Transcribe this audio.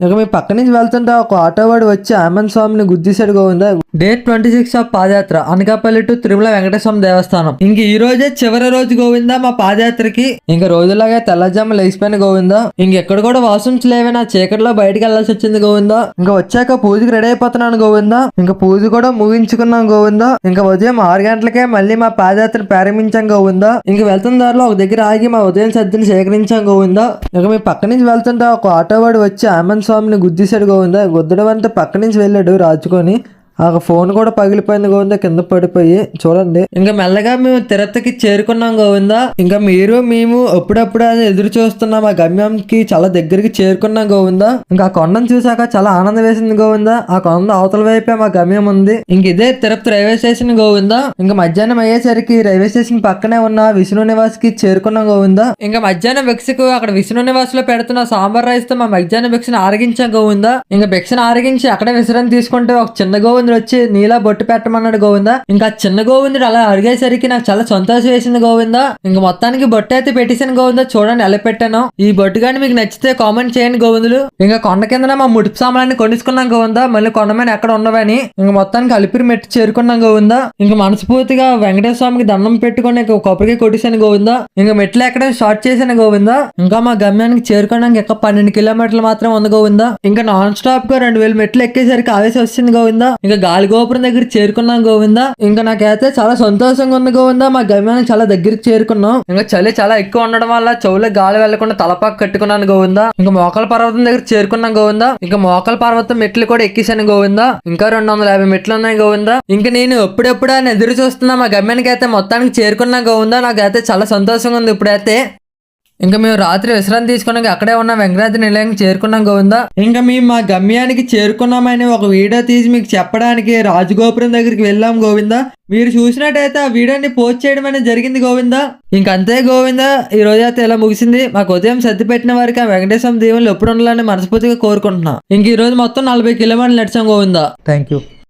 ఇక మీ పక్క నుంచి వెళ్తుంటే ఒక ఆటో వాడు వచ్చి ఆమెన్ స్వామిని గుద్దేశాడు గోవిందా. డేట్ 26 ఆఫ్ పాదయాత్ర అనకాపల్లి టు తిరుమల వెంకటేశ్వర దేవస్థానం. ఇంక ఈ రోజే చివరి రోజు గోవిందా మా పాదయాత్రకి. ఇంక రోజులాగా తెల్లజాము లేచిపోయిన గోవిందా. ఇంకెక్కడ కూడా వాష్రూమ్స్ లేవే, నా చీకటిలో బయటకు వెళ్లాల్సి వచ్చింది గోవిందా. ఇంకా వచ్చాక పూజకి రెడీ అయిపోతున్నాను గోవిందా. ఇంకా పూజ కూడా ముగించుకున్నాం గోవిందా. ఇంకా ఉదయం 6 గంటలకే మళ్ళీ మా పాదయాత్ర ప్రారంభించాం గోవిందా. ఇంక వెళ్తున్న దారిలో ఒక దగ్గర ఆగి మా ఉదయం సద్దిని సేకరించాం గోవిందా. ఇక మీ పక్క నుంచి వెళ్తుంటే ఒక ఆటో వాడు వచ్చి ఆమెన్ స్వామిని గుద్దేశాడు గోవిందా. గుద్దడం అంతా పక్క నుంచి వెళ్ళాడు రాజుకొని. ఆ ఫోన్ కూడా పగిలిపోయింది గోవిందా, కింద పడిపోయి చూడండి. ఇంకా మెల్లగా మేము తిరుపతికి చేరుకున్నాం గోవిందా. ఇంకా మీరు మేము అప్పుడప్పుడు అని ఎదురు చూస్తున్నాం. ఆ గమ్యంకి చాలా దగ్గరికి చేరుకున్నాం గోవిందా. ఇంకా ఆ కొండను చూసాక చాలా ఆనందం వేసింది గోవిందా. ఆ కొండ అవతల వైపే మా గమ్యం ఉంది. ఇంక ఇదే తిరుపతి రైల్వే స్టేషన్ గోవిందా. ఇంకా మధ్యాహ్నం అయ్యేసరికి రైల్వే స్టేషన్ పక్కనే ఉన్న విష్ణు నివాస్ కి చేరుకున్నాం గోవిందా. ఇంకా మధ్యాహ్నం భిక్షకు అక్కడ విష్ణు నివాస్ లో పెడుతున్న సాంబార్ రైస్ తో మా మధ్యాహ్నం భిక్షను ఆరగించాం గోవిందా. ఇంకా భిక్షను ఆరగించి అక్కడే విశ్రాంతి తీసుకుంటే ఒక చిన్న గోవింద వచ్చి నీలా బొట్టు పెట్టమన్నాడు గోవిందా. ఇంకా చిన్న గోవిందుడు అలా అడిగేసరికి నాకు చాలా సంతోషం వేసింది గోవిందా. ఇంకా మొత్తానికి బొట్టు అయితే పెట్టేసాను గోవిందా. చూడండి ఎలా పెట్టాను. ఈ బొట్టు కానీ మీకు నచ్చితే కామెంట్ చేయండి గోవిందులు. ఇంకా కొండ కింద మా ముడుపు సామాన్ని కొనుక్కున్నాం గోవిందా. మళ్ళీ కొండమైన ఎక్కడ ఉండవని ఇంకా మొత్తానికి అలిపిరి మెట్టు చేరుకున్నాం గోవిందా. ఇంకా మనస్ఫూర్తిగా వెంకటేశ్వర స్వామికి దండం పెట్టుకుని కొబ్బరికి కొట్టేశాను గోవిందా. ఇంకా మెట్లు ఎక్కడం స్టార్ట్ చేశాను గోవిందా. ఇంకా మా గమ్యానికి చేరుకోవడానికి ఇంకా 12 కిలోమీటర్లు మాత్రం ఉంది గోవిందా. ఇంకా నాన్ స్టాప్ గా 2000 మెట్లు ఎక్కేసరికి ఆవేశం వచ్చింది గోవిందా. ఇంకా గాలి గోపురం దగ్గర చేరుకున్నాం గోవిందా. ఇంకా నాకైతే చాలా సంతోషంగా ఉంది గోవిందా. మా గమ్యానికి చాలా దగ్గరికి చేరుకున్నాం. ఇంకా చలి చాలా ఎక్కువ ఉండడం వల్ల చెవులో గాలి వెళ్లకుండా తలపాకు కట్టుకున్నాను గోవిందా. ఇంకా మోకాల పర్వతం దగ్గర చేరుకున్నాం గోవిందా. ఇంకా మోకాల పర్వతం మెట్లు కూడా ఎక్కేసాను గోవిందా. ఇంకా 250 మెట్లు ఉన్నాయి గోవిందా. ఇంకా నేను ఎప్పుడెప్పుడు అని ఎదురు చూస్తున్నా. మా గమ్యానికి అయితే మొత్తానికి చేరుకున్నా గోవిందా. నాకైతే చాలా సంతోషంగా ఉంది ఇప్పుడైతే. ఇంకా మేము రాత్రి విశ్రాంతి తీసుకున్నాక అక్కడే ఉన్న వెంకటాద్రి నిలయానికి చేరుకున్నాం గోవిందా. ఇంకా మేము మా గమ్యానికి చేరుకున్నామని ఒక వీడియో తీసి మీకు చెప్పడానికి రాజగోపురం దగ్గరికి వెళ్ళాం గోవిందా. మీరు చూసినట్టయితే ఆ వీడియోని పోస్ట్ చేయడం అనేది జరిగింది గోవిందా. ఇంకంతే గోవిందా, ఈ రోజు అయితే ఇలా ముగిసింది. మాకు ఉదయం సర్ది పెట్టిన వారికి ఆ వెంకటేశ్వర దేవుళ్ళు ఎప్పుడు ఉండాలని మనస్ఫూర్తిగా కోరుకుంటున్నాం. ఇంక ఈ రోజు మొత్తం 40 కిలోమీటర్లు నడిచాం గోవిందా. Thank you.